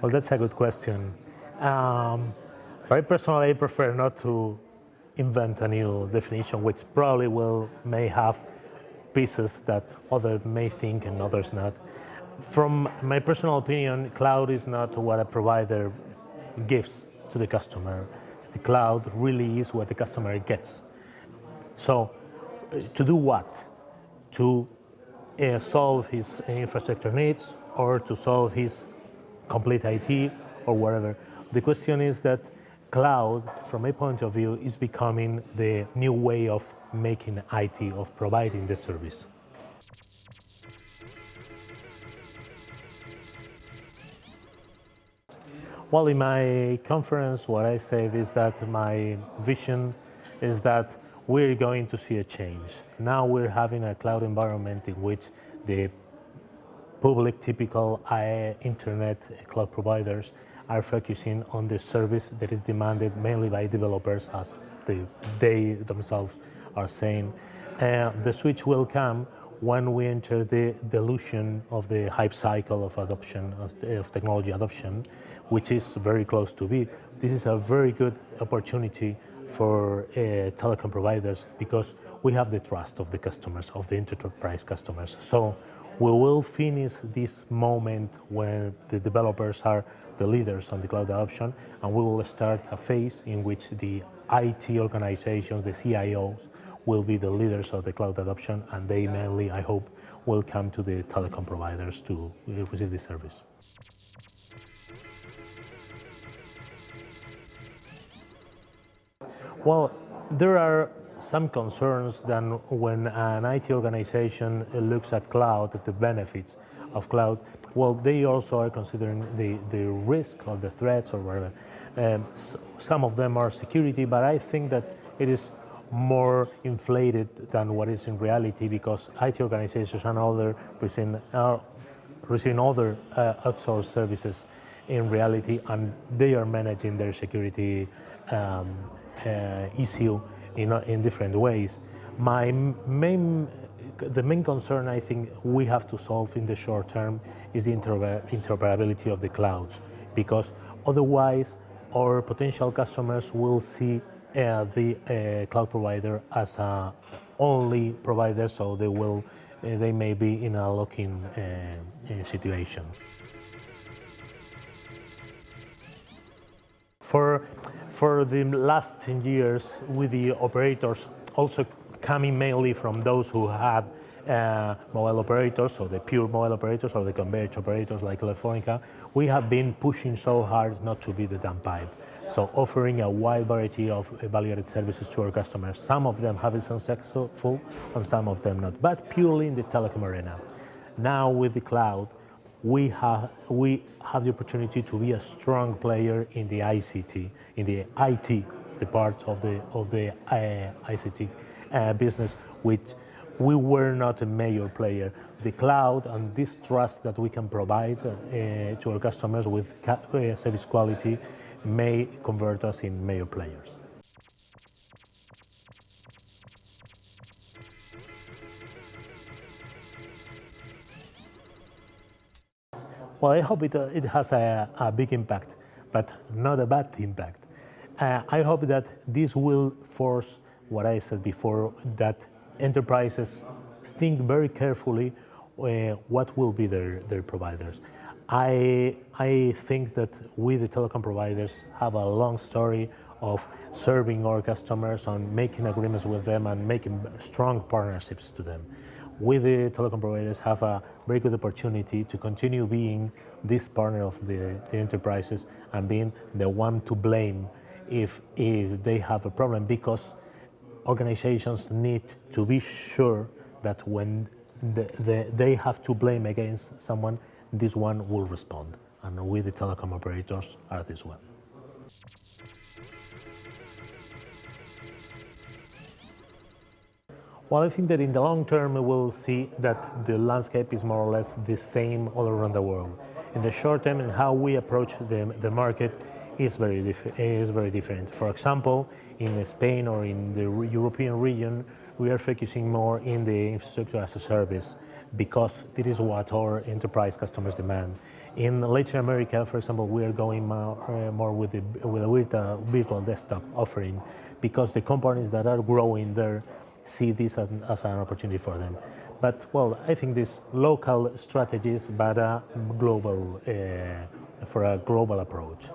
Well, that's a good question. Very personally, I prefer not to invent a new definition, which probably may have pieces that others may think and others not. From my personal opinion, cloud is not what a provider gives to the customer. The cloud really is what the customer gets. So, to do what? To solve his infrastructure needs or to solve his complete IT or whatever. The question is that cloud, from my point of view, is becoming the new way of making IT, of providing the service. Well, in my conference, what I said is that my vision is that we're going to see a change. Now we're having a cloud environment in which the public typical internet cloud providers are focusing on the service that is demanded mainly by developers, as they themselves are saying. The switch will come when we enter the dilution of the hype cycle of adoption, of technology adoption, which is very close to be. This is a very good opportunity for telecom providers because we have the trust of the customers, of the enterprise customers. So we will finish this moment where the developers are the leaders on the cloud adoption, and we will start a phase in which the IT organizations, the CIOs, will be the leaders of the cloud adoption, and they mainly, I hope, will come to the telecom providers to receive the service. Well, there are some concerns that when an IT organization looks at cloud, at the benefits of cloud, well, they also are considering the risk or the threats or whatever. Some of them are security, but I think that it is more inflated than what is in reality because IT organizations and other are receiving other outsourced services in reality, and they are managing their security issue in different ways. The main concern I think we have to solve in the short term is the interoperability of the clouds, because otherwise our potential customers will see the cloud provider as a only provider, so they may be in a lock-in situation. For the last 10 years, with the operators also coming mainly from those who had mobile operators, so the pure mobile operators or the converged operators like Telefónica, we have been pushing so hard not to be the dumb pipe. So offering a wide variety of value-added services to our customers. Some of them have been successful and some of them not, but purely in the telecom arena. Now with the cloud, we have the opportunity to be a strong player in the ICT, in the IT, the part of the ICT business, which we were not a major player. The cloud and this trust that we can provide to our customers with service quality may convert us in major players. Well, I hope it has a big impact, but not a bad impact. I hope that this will force what I said before, that enterprises think very carefully what will be their providers. I think that we, the telecom providers, have a long story of serving our customers and making agreements with them and making strong partnerships to them. We, the telecom providers, have a very good opportunity to continue being this partner of the enterprises and being the one to blame if they have a problem, because organizations need to be sure that when they have to blame against someone, this one will respond. And we, the telecom operators, are this one. Well, I think that in the long term we will see that the landscape is more or less the same all around the world. In the short term, and how we approach the market is very different. For example, in Spain or in the European region, we are focusing more in the infrastructure as a service because this is what our enterprise customers demand. In Latin America, for example, we are going more with a virtual desktop offering because the companies that are growing there see this as an opportunity for them. But well, I think these local strategies, but a global for a global approach.